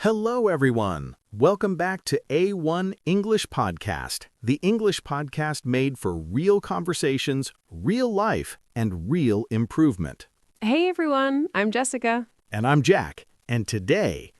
Hello, everyone. Welcome back to A1 English Podcast, the English podcast made for real conversations, real life, and real improvement. Hey everyone, I'm Jessica. And I'm Jack. And today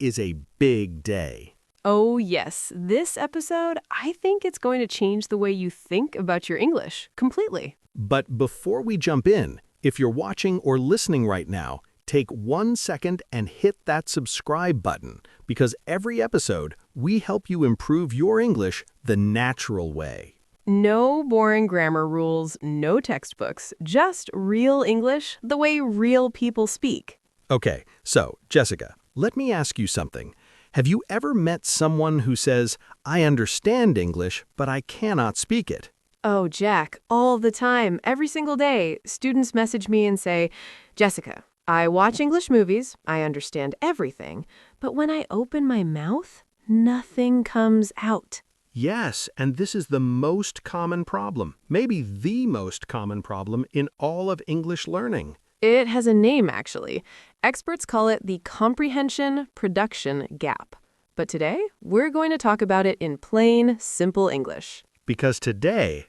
is a big day. Oh yes, this episode, I think it's going to change the way you think about your English completely. But before we jump in, if you're watching or listening right now, take 1 second and hit that subscribe button, because every episode, we help you improve your English the natural way. No boring grammar rules, no textbooks, just real English the way real people speak. Okay, so, Jessica, let me ask you something. Have you ever met someone who says, "I understand English, but I cannot speak it"? Oh, Jack, all the time, every single day, students message me and say, Jessica, I watch English movies, I understand everything, but when I open my mouth, nothing comes out. Yes, and this is the most common problem, maybe the most common problem in all of English learning. It has a name, actually. Experts call it the comprehension-production gap. But today, we're going to talk about it in plain, simple English. Because today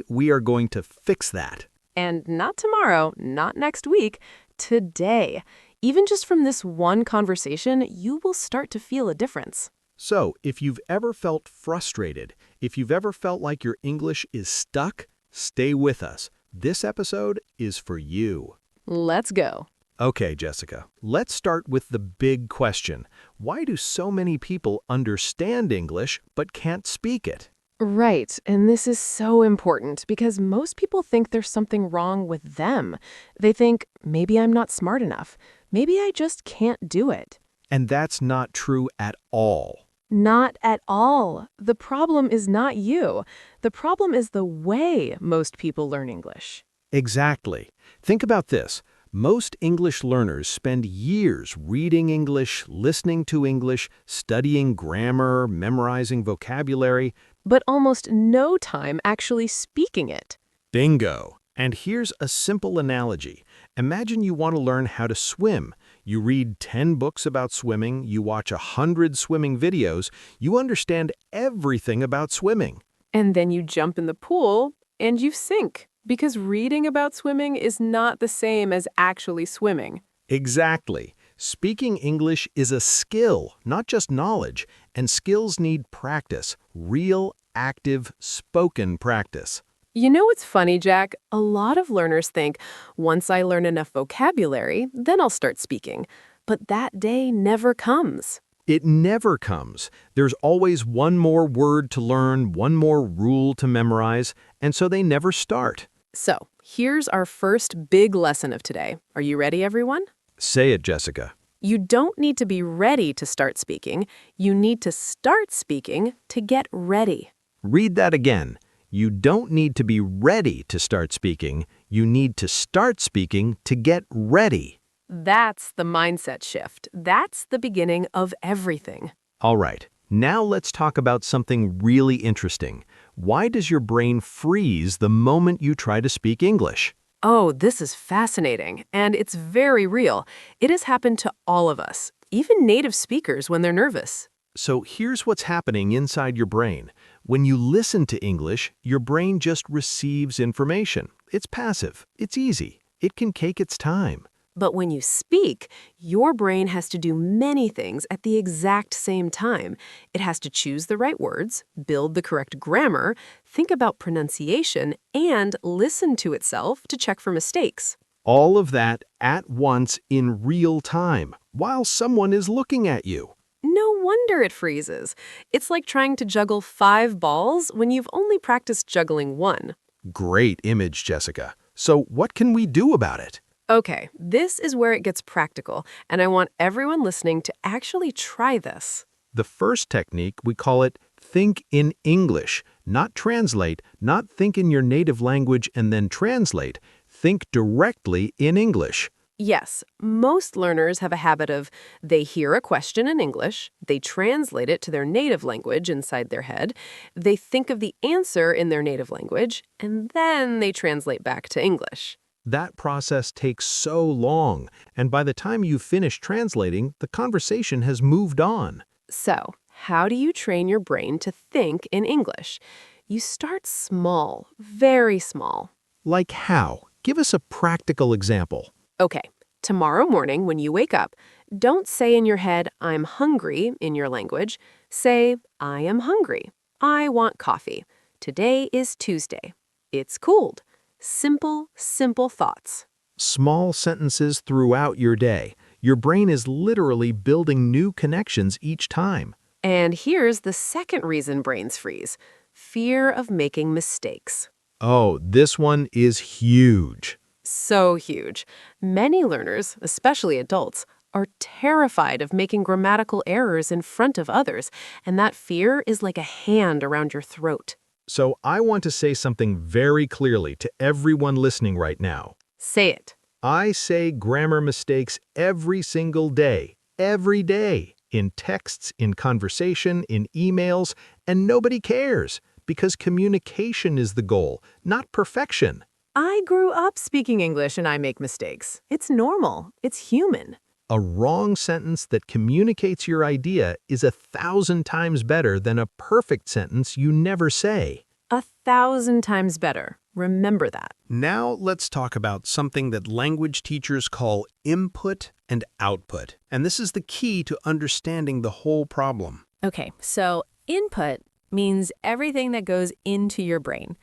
we are going to fix that. And not tomorrow, not next week, today. Even just from this one conversation, you will start to feel a difference. So, if you've ever felt frustrated, if you've ever felt like your English is stuck, stay with us. This episode is for you. Let's go. Okay, Jessica, let's start with the big question. Why do so many people understand English but can't speak it? Right, and this is so important because most people think there's something wrong with them. They think, maybe I'm not smart enough. Maybe I just can't do it. And that's not true at all. Not at all. The problem is not you. The problem is the way most people learn English. Exactly. Think about this. Most English learners spend years reading English, listening to English, studying grammar, memorizing vocabulary. But almost no time actually speaking it. Bingo! And here's a simple analogy. Imagine you want to learn how to swim. You read 10 books about swimming, you watch 100 swimming videos, you understand everything about swimming. And then you jump in the pool and you sink. Because reading about swimming is not the same as actually swimming. Exactly. Speaking English is a skill, not just knowledge, and skills need practice, real, active, spoken practice. You know what's funny, Jack? A lot of learners think, once I learn enough vocabulary, then I'll start speaking. But that day never comes. It never comes. There's always one more word to learn, one more rule to memorize, and so they never start. So, here's our first big lesson of today. Are you ready, everyone? Say it, Jessica. You don't need to be ready to start speaking. You need to start speaking to get ready. Read that again. You don't need to be ready to start speaking. You need to start speaking to get ready. That's the mindset shift. That's the beginning of everything. All right, now let's talk about something really interesting. Why does your brain freeze the moment you try to speak English? Oh, this is fascinating, and it's very real. It has happened to all of us, even native speakers when they're nervous. So here's what's happening inside your brain. When you listen to English, your brain just receives information. It's passive. It's easy. It can take its time. But when you speak, your brain has to do many things at the exact same time. It has to choose the right words, build the correct grammar, think about pronunciation, and listen to itself to check for mistakes. All of that at once in real time, while someone is looking at you. No wonder it freezes. It's like trying to juggle 5 balls when you've only practiced juggling 1. Great image, Jessica. So what can we do about it? Okay, this is where it gets practical, and I want everyone listening to actually try this. The first technique, we call it think in English, not translate, not think in your native language and then translate. Think directly in English. Yes, most learners have a habit of they hear a question in English, they translate it to their native language inside their head, they think of the answer in their native language, and then they translate back to English. That process takes so long, and by the time you finish translating, the conversation has moved on. So, how do you train your brain to think in English? You start small, very small. Like how? Give us a practical example. Okay, tomorrow morning when you wake up, don't say in your head, I'm hungry, in your language. Say, I am hungry. I want coffee. Today is Tuesday. It's cold. Simple, simple thoughts. Small sentences throughout your day. Your brain is literally building new connections each time. And here's the second reason brains freeze: fear of making mistakes. Oh, this one is huge. So huge. Many learners, especially adults, are terrified of making grammatical errors in front of others, and that fear is like a hand around your throat. So I want to say something very clearly to everyone listening right now. Say it. I say grammar mistakes every single day, every day, in texts, in conversation, in emails, and nobody cares because communication is the goal, not perfection. I grew up speaking English and I make mistakes. It's normal. It's human. A wrong sentence that communicates your idea is 1,000 times better than a perfect sentence you never say. 1,000 times better. Remember that. Now let's talk about something that language teachers call input and output. And this is the key to understanding the whole problem. Okay, so input means everything that goes into your brain.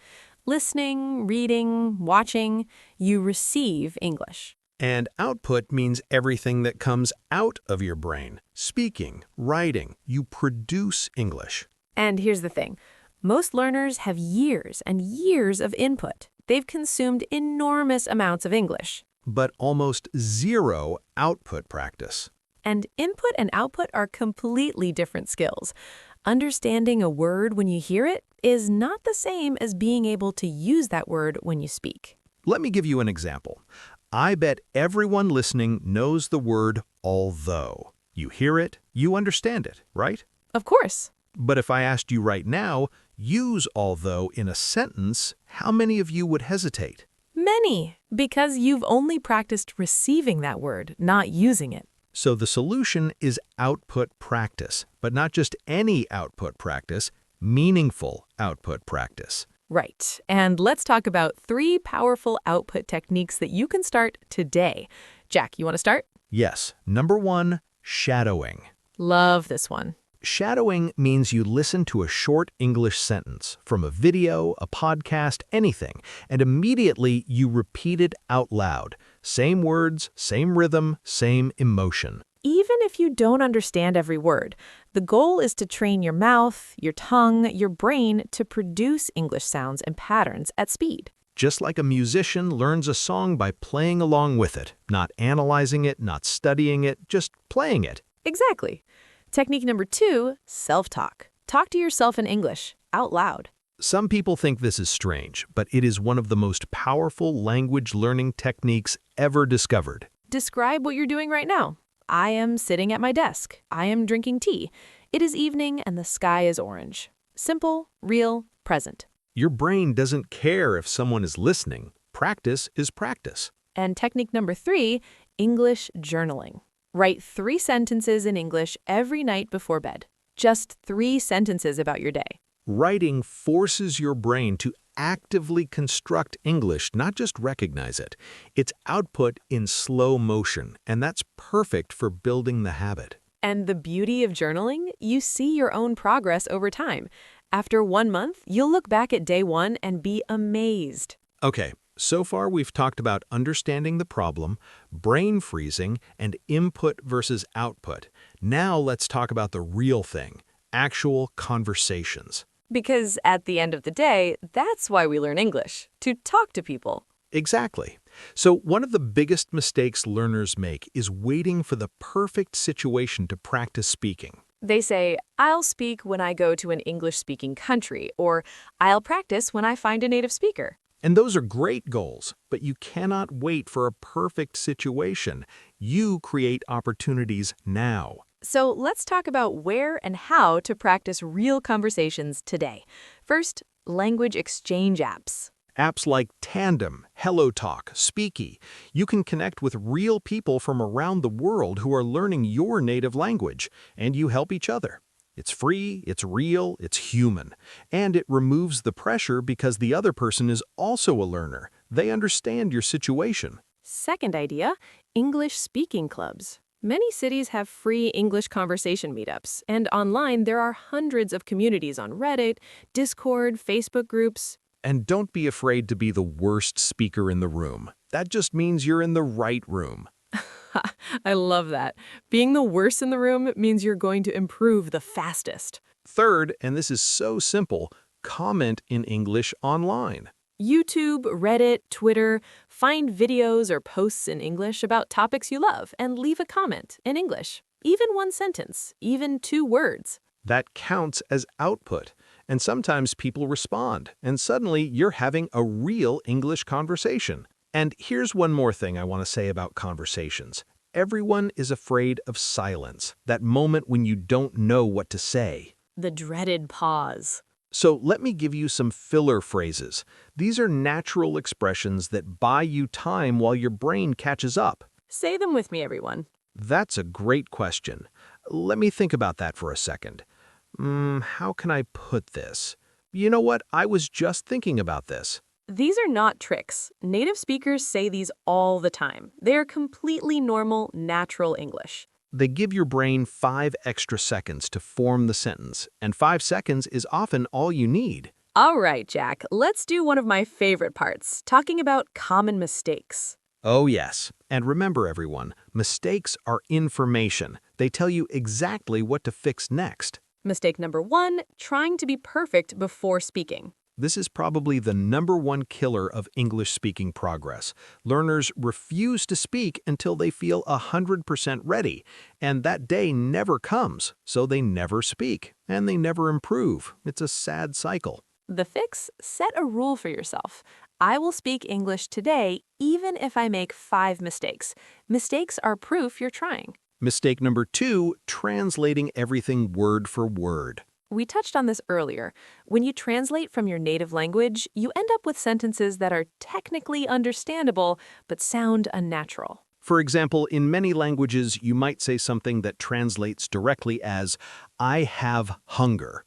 Listening, reading, watching, you receive English. And output means everything that comes out of your brain. Speaking, writing, you produce English. And here's the thing. Most learners have years and years of input. They've consumed enormous amounts of English. But almost zero output practice. And input and output are completely different skills. Understanding a word when you hear it is not the same as being able to use that word when you speak. Let me give you an example. I bet everyone listening knows the word although. You hear it, you understand it, right? Of course. But if I asked you right now, use although in a sentence, how many of you would hesitate? Many, because you've only practiced receiving that word, not using it. So the solution is output practice, but not just any output practice, meaningful output practice. Right. And let's talk about 3 powerful output techniques that you can start today. Jack, you want to start? Yes. Number 1, shadowing. Love this one. Shadowing means you listen to a short English sentence from a video, a podcast, anything, and immediately you repeat it out loud. Same words, same rhythm, same emotion. Even if you don't understand every word, the goal is to train your mouth, your tongue, your brain to produce English sounds and patterns at speed. Just like a musician learns a song by playing along with it, not analyzing it, not studying it, just playing it. Exactly. Technique number 2, self-talk. Talk to yourself in English, out loud. Some people think this is strange, but it is one of the most powerful language learning techniques ever discovered. Describe what you're doing right now. I am sitting at my desk. I am drinking tea. It is evening and the sky is orange. Simple, real, present. Your brain doesn't care if someone is listening. Practice is practice. And technique number 3, English journaling. Write 3 sentences in English every night before bed. Just 3 sentences about your day. Writing forces your brain to actively construct English, not just recognize it. It's output in slow motion, and that's perfect for building the habit. And the beauty of journaling, you see your own progress over time. After 1 month, you'll look back at day 1 and be amazed. Okay, so far we've talked about understanding the problem, brain freezing, and input versus output. Now let's talk about the real thing, actual conversations. Because at the end of the day, that's why we learn English, to talk to people. Exactly. So one of the biggest mistakes learners make is waiting for the perfect situation to practice speaking. They say, I'll speak when I go to an English-speaking country, or I'll practice when I find a native speaker. And those are great goals, but you cannot wait for a perfect situation. You create opportunities now. So let's talk about where and how to practice real conversations today. First, language exchange apps. Apps like Tandem, HelloTalk, Speaky. You can connect with real people from around the world who are learning your native language, and you help each other. It's free, it's real, it's human. And it removes the pressure because the other person is also a learner. They understand your situation. Second idea, English speaking clubs. Many cities have free English conversation meetups, and online there are hundreds of communities on Reddit, Discord, Facebook groups. And don't be afraid to be the worst speaker in the room. That just means you're in the right room. I love that. Being the worst in the room means you're going to improve the fastest. Third, and this is so simple, comment in English online. YouTube, Reddit, Twitter, find videos or posts in English about topics you love and leave a comment in English. Even one sentence, even 2 words. That counts as output. And sometimes people respond, and suddenly you're having a real English conversation. And here's one more thing I want to say about conversations. Everyone is afraid of silence, that moment when you don't know what to say. The dreaded pause. So let me give you some filler phrases. These are natural expressions that buy you time while your brain catches up. Say them with me, everyone. That's a great question. Let me think about that for a second. How can I put this? You know what? I was just thinking about this. These are not tricks. Native speakers say these all the time. They are completely normal, natural English. They give your brain 5 extra seconds to form the sentence, and 5 seconds is often all you need. All right, Jack, let's do one of my favorite parts, talking about common mistakes. Oh yes, and remember everyone, mistakes are information. They tell you exactly what to fix next. Mistake number 1, trying to be perfect before speaking. This is probably the #1 killer of English-speaking progress. Learners refuse to speak until they feel 100% ready, and that day never comes, so they never speak, and they never improve. It's a sad cycle. The fix? Set a rule for yourself. I will speak English today even if I make 5 mistakes. Mistakes are proof you're trying. Mistake number 2, translating everything word for word. We touched on this earlier. When you translate from your native language, you end up with sentences that are technically understandable but sound unnatural. For example, in many languages, you might say something that translates directly as, I have hunger.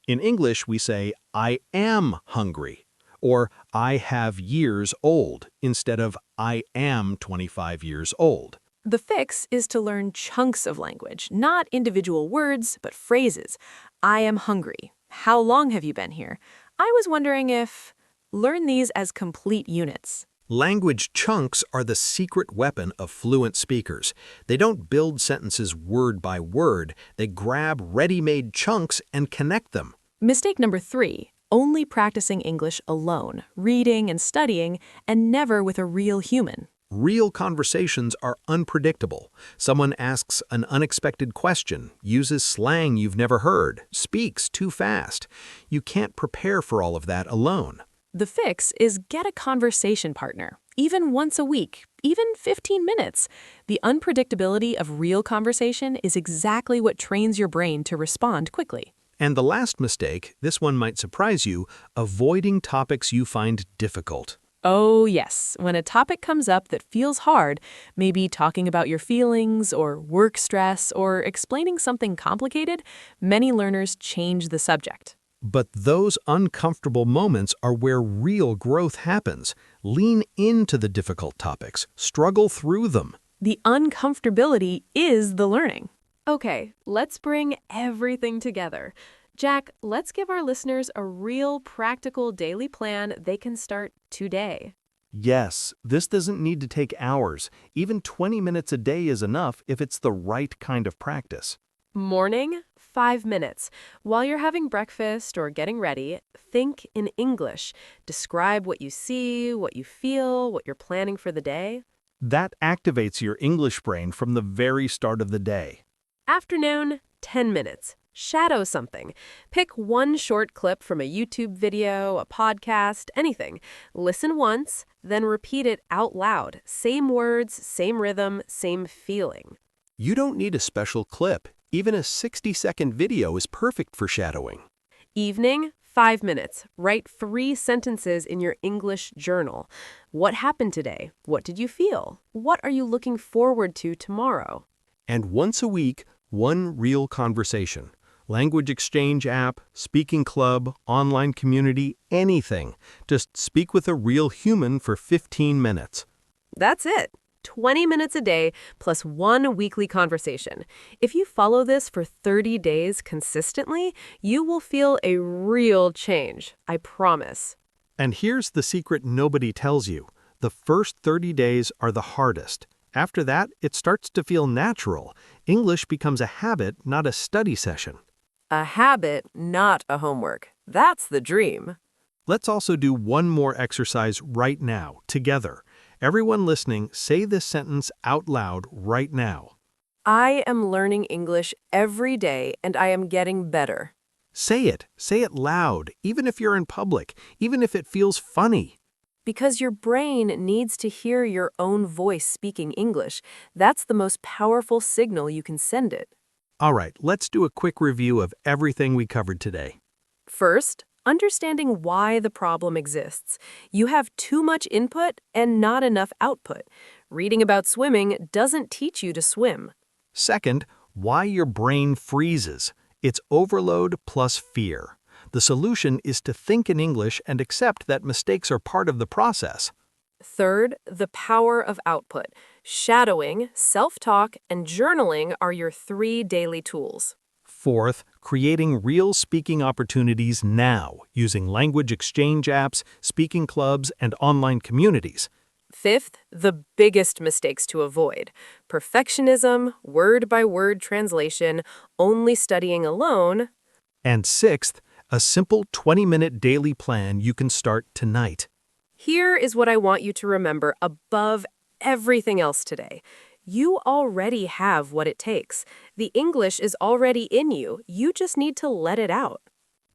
In English, we say, I am hungry, or I have years old, instead of I am 25 years old. The fix is to learn chunks of language, not individual words, but phrases. I am hungry. How long have you been here? I was wondering if... Learn these as complete units. Language chunks are the secret weapon of fluent speakers. They don't build sentences word by word. They grab ready-made chunks and connect them. Mistake number 3, only practicing English alone, reading and studying, and never with a real human. Real conversations are unpredictable. Someone asks an unexpected question, uses slang you've never heard, speaks too fast. You can't prepare for all of that alone. The fix is get a conversation partner, even once a week, even 15 minutes. The unpredictability of real conversation is exactly what trains your brain to respond quickly. And the last mistake, this one might surprise you, avoiding topics you find difficult. Oh, yes. When a topic comes up that feels hard, maybe talking about your feelings or work stress or explaining something complicated, many learners change the subject. But those uncomfortable moments are where real growth happens. Lean into the difficult topics. Struggle through them. The uncomfortability is the learning. Okay, let's bring everything together. Jack, let's give our listeners a real practical daily plan they can start today. Yes, this doesn't need to take hours. Even 20 minutes a day is enough if it's the right kind of practice. Morning, 5 minutes. While you're having breakfast or getting ready, think in English. Describe what you see, what you feel, what you're planning for the day. That activates your English brain from the very start of the day. Afternoon, 10 minutes. Shadow something. Pick one short clip from a YouTube video, a podcast, anything. Listen once, then repeat it out loud. Same words, same rhythm, same feeling. You don't need a special clip. Even a 60-second video is perfect for shadowing. Evening, 5 minutes. Write 3 sentences in your English journal. What happened today? What did you feel? What are you looking forward to tomorrow? And once a week, one real conversation. Language exchange app, speaking club, online community, anything. Just speak with a real human for 15 minutes. That's it. 20 minutes a day plus 1 weekly conversation. If you follow this for 30 days consistently, you will feel a real change. I promise. And here's the secret nobody tells you. The first 30 days are the hardest. After that, it starts to feel natural. English becomes a habit, not a study session. A habit, not a homework. That's the dream. Let's also do one more exercise right now, together. Everyone listening, say this sentence out loud right now. I am learning English every day and I am getting better. Say it. Say it loud, even if you're in public, even if it feels funny. Because your brain needs to hear your own voice speaking English. That's the most powerful signal you can send it. All right, let's do a quick review of everything we covered today. First, understanding why the problem exists. You have too much input and not enough output. Reading about swimming doesn't teach you to swim. Second, why your brain freezes. It's overload plus fear. The solution is to think in English and accept that mistakes are part of the process. Third, the power of output. Shadowing, self-talk, and journaling are your 3 daily tools. Fourth, creating real speaking opportunities now using language exchange apps, speaking clubs, and online communities. Fifth, the biggest mistakes to avoid. Perfectionism, word-by-word translation, only studying alone. And sixth, a simple 20-minute daily plan you can start tonight. Here is what I want you to remember above everything else today. You already have what it takes. The English is already in you. You just need to let it out.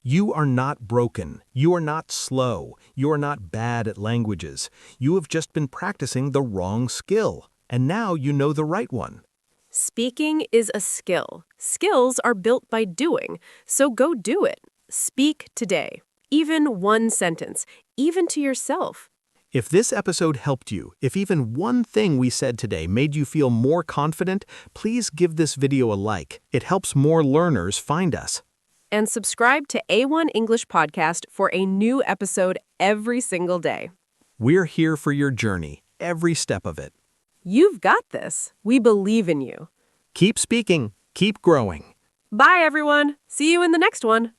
You are not broken. You are not slow. You are not bad at languages. You have just been practicing the wrong skill, and now you know the right one. Speaking is a skill. Skills are built by doing, so go do it. Speak today. Even 1 sentence, even to yourself. If this episode helped you, if even one thing we said today made you feel more confident, please give this video a like. It helps more learners find us. And subscribe to A1 English Podcast for a new episode every single day. We're here for your journey, every step of it. You've got this. We believe in you. Keep speaking, keep growing. Bye, everyone. See you in the next one.